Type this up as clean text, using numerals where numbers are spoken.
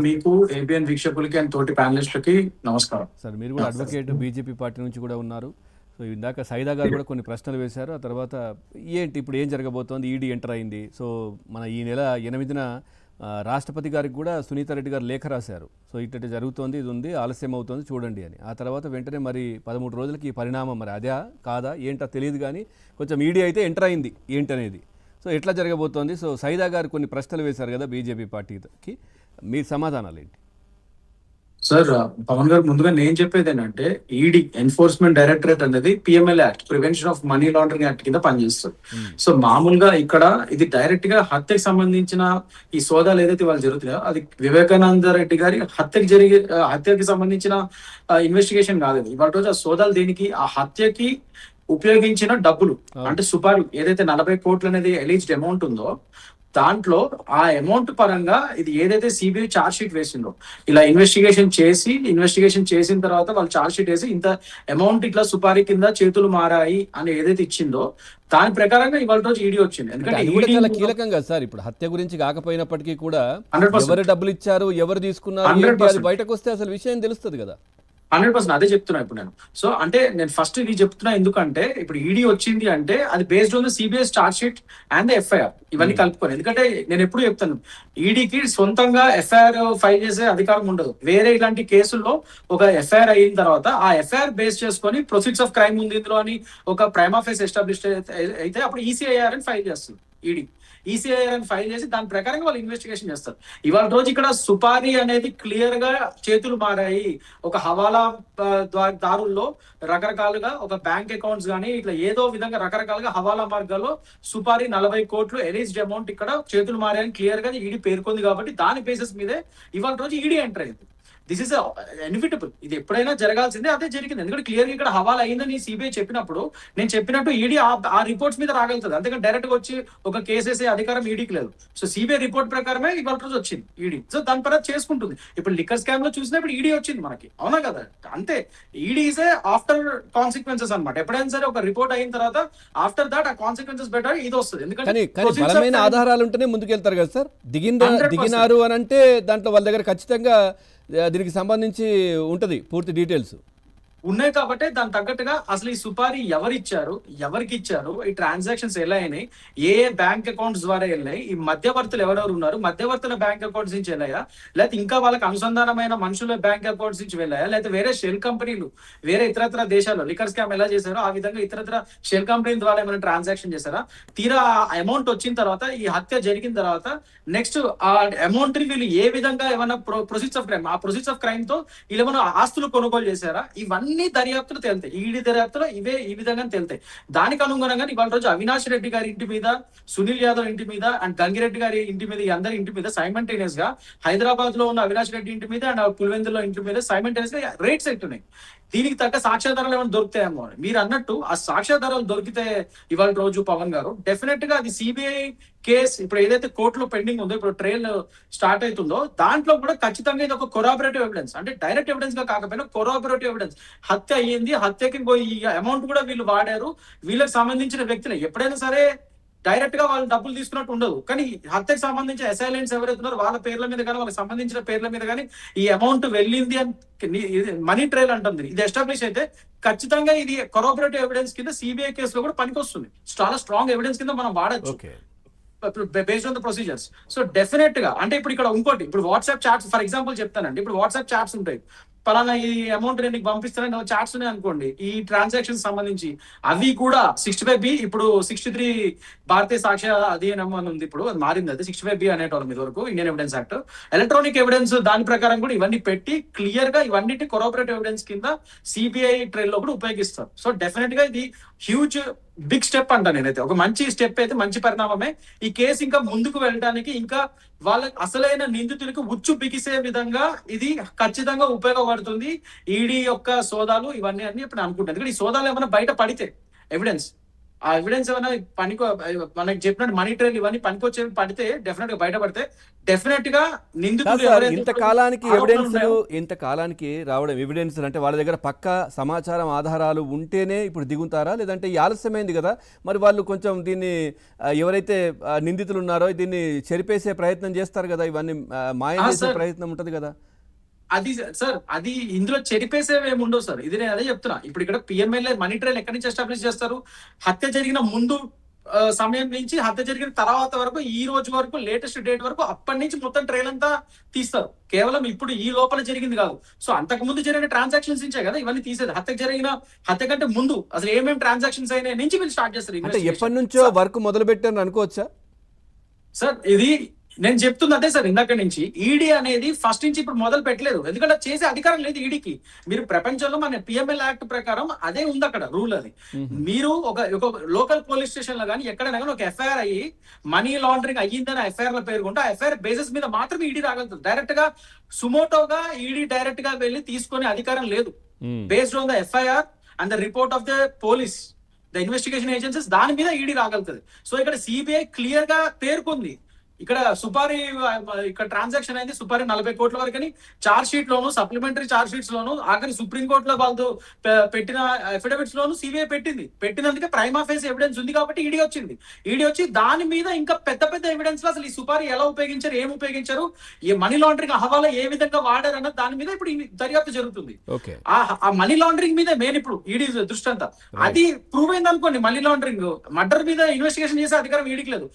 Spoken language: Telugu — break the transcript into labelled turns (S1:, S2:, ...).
S1: మీకు ఏబిఎన్ వీక్షకులకి అండ్ తోటి ప్యానలిస్టులకి నమస్కారం
S2: సార్. మీరు కూడా అడ్వకేట్ బీజేపీ పార్టీ నుంచి కూడా ఉన్నారు. సో ఇందాక సైదా గారు కూడా కొన్ని ప్రశ్నలు వేశారు. ఆ తర్వాత ఏంటి ఇప్పుడు ఏం జరగబోతోంది, ఈడీ ఎంటర్ అయింది. సో మన ఈ నెల 8న రాష్ట్రపతి గారికి కూడా సునీతా రెడ్డి గారు లేఖ రాశారు. సో ఇట్లా జరుగుతోంది, ఇది ఉంది, ఆలస్యం అవుతుంది చూడండి అని. ఆ తర్వాత వెంటనే మరి 13 రోజులకి ఈ పరిణామం మరి అదే కాదా ఏంటో తెలియదు, కానీ కొంచెం ఈడీ అయితే ఎంటర్ అయింది ఏంటనేది. సో ఎట్లా జరగబోతోంది? సో సైదా గారు కొన్ని ప్రశ్నలు వేశారు కదా బీజేపీ పార్టీకి, మీ సమాధానాలు ఏంటి?
S1: సార్, పవన్ గారు ముందుగా నేను చెప్పేది ఏంటంటే ఈడీ ఎన్ఫోర్స్మెంట్ డైరెక్టరేట్ అనేది PML act, prevention of money laundering act కింద పనిచేస్తుంది. సో మామూలుగా ఇక్కడ ఇది డైరెక్ట్ గా హత్యకు సంబంధించిన ఈ సోదాలు ఏదైతే వాళ్ళు జరుగుతున్నాయో అది వివేకానంద రెడ్డి గారి హత్యకి సంబంధించిన ఇన్వెస్టిగేషన్ కాదు. ఇవాళ రోజు ఆ సోదాలు దేనికి, ఆ హత్యకి ఉపయోగించిన డబ్బులు అంటే సుపారీ ఏదైతే 40 కోట్లు అనేది ఎలిజ్డ్ అమౌంట్ ఉందో దాంట్లో ఆ అమౌంట్ పరంగా ఇది ఏదైతే సిబిఐ ఛార్జ్ షీట్ వేసిందో, ఇలా ఇన్వెస్టిగేషన్ చేసిన తర్వాత వాళ్ళు ఛార్జ్ షీట్ వేసి ఇంత అమౌంట్ ఇట్లా సుపారీ కింద చేతులు మారాయి అని ఏదైతే ఇచ్చిందో దాని ప్రకారంగా ఇవాళ రోజు ఈడీ వచ్చింది.
S2: ఎందుకంటే చాలా కీలకంగా సార్, ఇప్పుడు హత్య గురించి కాకపోయినప్పటికీ కూడా ఎవరు డబ్బులు ఇచ్చారు, ఎవరు తీసుకున్నారు, అది బయటకు వస్తే అసలు విషయం తెలుస్తుంది కదా.
S1: 100% అదే చెప్తున్నా ఇప్పుడు నేను. సో అంటే నేను ఫస్ట్ ఇది చెప్తున్నా ఎందుకంటే ఇప్పుడు ఈడీ వచ్చింది అంటే అది based on the CBS charge sheet and FIR ఇవన్నీ కలుపుకొని. ఎందుకంటే నేను ఎప్పుడు చెప్తాను ఈడీకి సొంతంగా ఎఫ్ఐఆర్ ఫైల్ చేసే అధికారం ఉండదు. వేరే ఇలాంటి కేసుల్లో ఒక ఎఫ్ఐఆర్ అయిన తర్వాత ఆ ఎఫ్ఐఆర్ బేస్ చేసుకొని ప్రొసీడ్స్ ఆఫ్ క్రైమ్ ఉంది ఇందులో అని ఒక ప్రైమా ఫేస్ ఎస్టాబ్లిష్ అయితే అప్పుడు ఈసీఐఆర్ అని ఫైల్ చేస్తుంది ఈడీ. ఈసీఐఆర్ అని ఫైల్ చేసి దాని ప్రకారంగా వాళ్ళు ఇన్వెస్టిగేషన్ చేస్తారు. ఇవాళ రోజు ఇక్కడ సుపారీ అనేది క్లియర్ గా చేతులు మారాయి. ఒక హవాలా దారుల్లో రకరకాలుగా ఒక బ్యాంక్ అకౌంట్స్ కానీ ఇట్లా ఏదో విధంగా రకరకాలుగా హవాలా మార్గాల్లో సుపారీ 40 కోట్లు ఎరేజ్డ్ అమౌంట్ ఇక్కడ చేతులు మారాయని క్లియర్ గా ఈడీ పేర్కొంది. కాబట్టి దాని బేసిస్ మీదే ఇవాళ రోజు ఈడీ ఎంటర్ అయింది. దిస్ ఇస్ ఇన్విటబుల్, ఇది ఎప్పుడైనా జరగాల్సిందే, అదే జరిగింది. ఎందుకంటే క్లియర్ గా ఇక్కడ హవాలా అయిందని సిబిఐ చెప్పినప్పుడు నేను చెప్పినట్టు ఈడీ ఆ రిపోర్ట్స్ మీద రాగలుగుతుంది. అందుకని డైరెక్ట్ గా వచ్చి ఒక కేసు వేసే అధికారం ఈడీకి లేదు. సో సిబిఐ రిపోర్ట్ ప్రకారమే ఇవాళ రోజు వచ్చింది ఈడీ. సో దాని పరంగా చేసుకుంటుంది. ఇప్పుడు లిక్కర్ స్కామ్ లో చూసినా ఇప్పుడు ఈడీ వచ్చింది మనకి, అవునా కదా? అంతే, ఈడీ ఈజ్ ఆఫ్టర్ కాన్సిక్వెన్సెస్ అనమాట. ఎప్పుడైనా సరే ఒక రిపోర్ట్ అయిన తర్వాత ఆఫ్టర్ దాట్ ఆ కాన్సిక్వెన్సెస్ బెటర్ ఇది వస్తుంది.
S2: ఎందుకంటే బలమైన ఆధారాలు ఉంటేనే ముందుకెళ్తారు కదా సార్. దిగినారు అని అంటే దాంట్లో వాళ్ళ దగ్గర ఖచ్చితంగా దీనికి సంబంధించి ఉంటది పూర్తి డీటెయిల్స్
S1: ఉన్నాయి. కాబట్టి దాని తగ్గట్టుగా అసలు ఈ సుపారీ ఎవరిచ్చారు, ఎవరికి ఇచ్చారు, ఈ ట్రాన్సాక్షన్స్ ఎలా అయినాయి, ఏ బ్యాంక్ అకౌంట్స్ ద్వారా వెళ్ళాయి, ఈ మధ్యవర్తులు ఎవరెవరు ఉన్నారు, మధ్యవర్తుల బ్యాంక్ అకౌంట్స్ నుంచి వెళ్ళాయా, లేకపోతే ఇంకా వాళ్ళకి అనుసంధానమైన మనుషుల బ్యాంక్ అకౌంట్స్ నుంచి వెళ్ళాయా, లేకపోతే వేరే షెల్ కంపెనీలు వేరే ఇతరత్ర దేశాల్లో లిక్కర్ స్కామ్ ఎలా చేశారో ఆ విధంగా ఇతరత్ర షెల్ కంపెనీ ద్వారా ఏమైనా ట్రాన్సాక్షన్ చేశారా, తీరా అమౌంట్ వచ్చిన తర్వాత ఈ హత్య జరిగిన తర్వాత నెక్స్ట్ ఆ అమౌంట్ ని వీళ్ళు ఏ విధంగా ఏమైనా ప్రొసీడ్స్ ఆఫ్ క్రైమ్, ఆ ప్రొసీడ్స్ ఆఫ్ క్రైమ్ తో వీళ్ళు ఏమైనా ఆస్తులు కొనుగోలు చేశారా, ఇవన్నీ దర్యాప్తులు తేలుతాయి. ఈడీ దర్యాప్తులో ఇవే ఈ విధంగా తేలుతాయి. దానికి అనుగుణంగా ఇవాళ రోజు అవినాష్ రెడ్డి గారి ఇంటి మీద, సునీల్ యాదవ్ ఇంటి మీద అండ్ గంగిరెడ్డి గారి ఇంటి మీద, ఈ అందరి ఇంటి మీద సైమల్టేనియస్ గా హైదరాబాద్ లో ఉన్న అవినాష్ రెడ్డి ఇంటి మీద అండ్ పులివెందులో ఇంటి మీద సైమల్టేనియస్ గా రేట్స్ ఎట్టున్నాయి. దీనికి తగ్గ సాక్ష్యాధారాలు ఏమైనా దొరుకుతాయేమో మీరు అన్నట్టు ఆ సాక్ష్యాధారాలు దొరికితే ఇవాళ రోజు పవన్ గారు డెఫినెట్ గా అది సిబిఐ కేసు ఇప్పుడు ఏదైతే కోర్టులో పెండింగ్ ఉందో, ఇప్పుడు ట్రయల్ స్టార్ట్ అవుతుందో దాంట్లో కూడా ఖచ్చితంగా ఇది ఒక కొరాబరేటివ్ ఎవిడెన్స్, అంటే డైరెక్ట్ ఎవిడెన్స్ గా కాకపోయినా కొరాబరేటివ్ ఎవిడెన్స్. హత్య అయ్యింది, హత్యకి ఈ అమౌంట్ కూడా వీళ్ళు వాడారు, వీళ్ళకి సంబంధించిన వ్యక్తులే. ఎప్పుడైనా సరే డైరెక్ట్ గా వాళ్ళు డబ్బులు తీసుకున్నట్టు ఉండదు, కానీ హత్యకు సంబంధించిన అసైలెంట్స్ ఎవరైతున్నారో వాళ్ళ పేర్ల మీద కానీ వాళ్ళకి సంబంధించిన పేర్ల మీద కానీ ఈ అమౌంట్ వెళ్ళింది అని మనీ ట్రయల్ అంటుంది. ఇది ఎస్టాబ్లిష్ అయితే ఖచ్చితంగా ఇది కొరాబరేటివ్ ఎవిడెన్స్ కింద సిబిఐ కేసులో కూడా పనికొస్తుంది. చాలా స్ట్రాంగ్ ఎవిడెన్స్ కింద మనం వాడచ్చు based on the procedures. So definite గా అంటే ఇప్పుడు ఇక్కడ ఇంకోటి, ఇప్పుడు వాట్సాప్ చాట్స్ ఫర్ ఎగ్జాంపుల్ చెప్తానండి. ఇప్పుడు వాట్సాప్ చాట్స్ ఉంటాయి, పలానా ఈ అమౌంట్ నేను పంపిస్తానని చాట్స్ ఉన్నాయి అనుకోండి, ఈ ట్రాన్సాక్షన్ సంబంధించి అవి కూడా 65B, ఇప్పుడు 63 భారతీయ సాక్ష్య అధీనం అని ఉంది, ఇప్పుడు అది మారింది, అది 65B అనేటోళ్ళం ఇది వరకు Indian evidence act. Electronic evidence దాని ప్రకారం కూడా ఇవన్నీ పెట్టి క్లియర్ గా ఇవన్నీ కొరాబరేటివ్ ఎవిడెన్స్ కింద సిబిఐ ట్రయల్ లో కూడా ఉపయోగిస్తారు. సో డెఫినెట్ గా ఇది హ్యూజ్ బిగ్ స్టెప్ అంట. నేనైతే ఒక మంచి స్టెప్ అయితే, మంచి పరిణామమే. ఈ కేసు ఇంకా ముందుకు వెళ్ళడానికి, ఇంకా వాళ్ళ అసలైన నిందితులకు ఉచ్చు బిగిసే విధంగా ఇది ఖచ్చితంగా ఉపయోగపడుతుంది ఈడీ యొక్క సోదాలు ఇవన్నీ అని ఇప్పుడు అనుకుంటాను. ఎందుకంటే ఈ సోదాలు ఏమైనా బయట పడితే ఎవిడెన్స్ ఆ ఎవిడెన్స్ ఏమైనా మనకి చెప్పినట్టు మనీ ట్రైల్ ఇవన్నీ పనికొచ్చేవి పడితే డెఫినెట్ గా బయటపడితే డెఫినెట్ గా
S2: కాదు
S1: నిందితులు
S2: సార్,
S1: ఎవరైతే
S2: ఇంతకాలానికి
S1: ఆరోపణలు
S2: ఎవిడెన్స్లు
S1: ఉన్నాయో
S2: ఇంతకాలానికి రావడం ఎవిడెన్స్ అంటే వాళ్ళ దగ్గర పక్కా సమాచారం ఆధారాలు ఉంటేనే ఇప్పుడు దిగుతారా, లేదంటే ఈ ఆలస్యమైంది కదా మరి వాళ్ళు కొంచెం దీన్ని ఎవరైతే నిందితులు ఉన్నారో దీన్ని చెరిపేసే ప్రయత్నం చేస్తారు కదా, ఇవన్నీ మాయం చేసే
S1: సార్
S2: ప్రయత్నం ఉంటుంది కదా.
S1: అది సార్ అది ఇందులో చెరిపేసేవి ఏమి ఉండవు సార్. ఇది నేను అదే చెప్తున్నా. ఇప్పుడు ఇక్కడ పిఎంఎల్ఏ మనీ ట్రైల్ ఎక్కడి నుంచి ఎస్టాబ్లిష్ చేస్తారు? హత్య జరిగిన ముందు సమయం నుంచి హత్య జరిగిన తర్వాత వరకు ఈ రోజు వరకు లేటెస్ట్ డేట్ వరకు అప్పటి నుంచి మొత్తం ట్రైల్ అంతా తీస్తారు. కేవలం ఇప్పుడు ఈ లోపల జరిగింది కాదు. సో అంతకు ముందు జరిగిన ట్రాన్సాక్షన్స్ నుంచే కదా ఇవన్నీ తీసేది. హత్య కంటే ముందు అసలు ఏమేమి ట్రాన్సాక్షన్స్ అయినాయి నుంచి వీళ్ళు స్టార్ట్ చేస్తారు
S2: అంటే ఎప్పటి
S1: ఇన్వెస్టిగేషన్.
S2: నుంచో వర్క్ మొదలు పెట్టారని అనుకోవచ్చా?
S1: సార్ ఇది నేను చెప్తుంది అదే సార్ ఇందాక నుంచి. ఈడీ అనేది ఫస్ట్ నుంచి ఇప్పుడు మొదలు పెట్టలేదు, ఎందుకంటే చేసే అధికారం లేదు ఈడీకి. మీరు ప్రపంచంలో మన పిఎంఎల్ యాక్ట్ ప్రకారం అదే ఉంది అక్కడ రూల్. అది మీరు ఒక లోకల్ పోలీస్ స్టేషన్ లో కానీ ఎక్కడైనా కానీ ఒక ఎఫ్ఐఆర్ అయ్యి మనీ లాండరింగ్ అయ్యిందని ఎఫ్ఐఆర్ లో పేర్కొంటే ఆ ఎఫ్ఐఆర్ బేసిస్ మీద మాత్రమే ఈడీ రాగలుగుతుంది. డైరెక్ట్ గా సుమోటోగా ఈడీ డైరెక్ట్ గా వెళ్ళి తీసుకునే అధికారం లేదు. Based on the FIR and the report of the police, the investigation agencies, దాని మీద ఈడీ రాగలుగుతుంది. సో ఇక్కడ సిబిఐ క్లియర్ గా పేర్కొంది. ఇక్కడ సుపారీ ఇక్కడ ట్రాన్సాక్షన్ అయింది సుపారీ 40 కోట్ల వరకు అని చార్జ్ షీట్ లోను, సప్లిమెంటరీ చార్జ్ షీట్స్ లోను, ఆఖరి సుప్రీంకోర్టులో వాళ్ళు పెట్టిన ఎఫిడవిట్స్ లోను సిబిఐ పెట్టినందుకే ప్రైమా ఫేస్ ఎవిడెన్స్ ఉంది కాబట్టి ఈడీ వచ్చి దాని మీద ఇంకా పెద్ద పెద్ద ఎవిడెన్స్ లో అసలు ఈ సుపారీ ఎలా ఉపయోగించారు, ఏం ఉపయోగించారు, ఈ మనీ లాండరింగ్ హవాలా ఏ విధంగా వాడారు అన్న దాని మీద ఇప్పుడు దర్యాప్తు జరుగుతుంది. ఆ మనీ లాండరింగ్ మీద మెయిన్ ఇప్పుడు ఈడీ దృష్టి అంతా. అది ప్రూవ్ అయింది అనుకోండి, మనీ లాండరింగ్ మర్డర్ మీద ఇన్వెస్టిగేషన్ చేసే అధికారం ఈడీకి లేదు.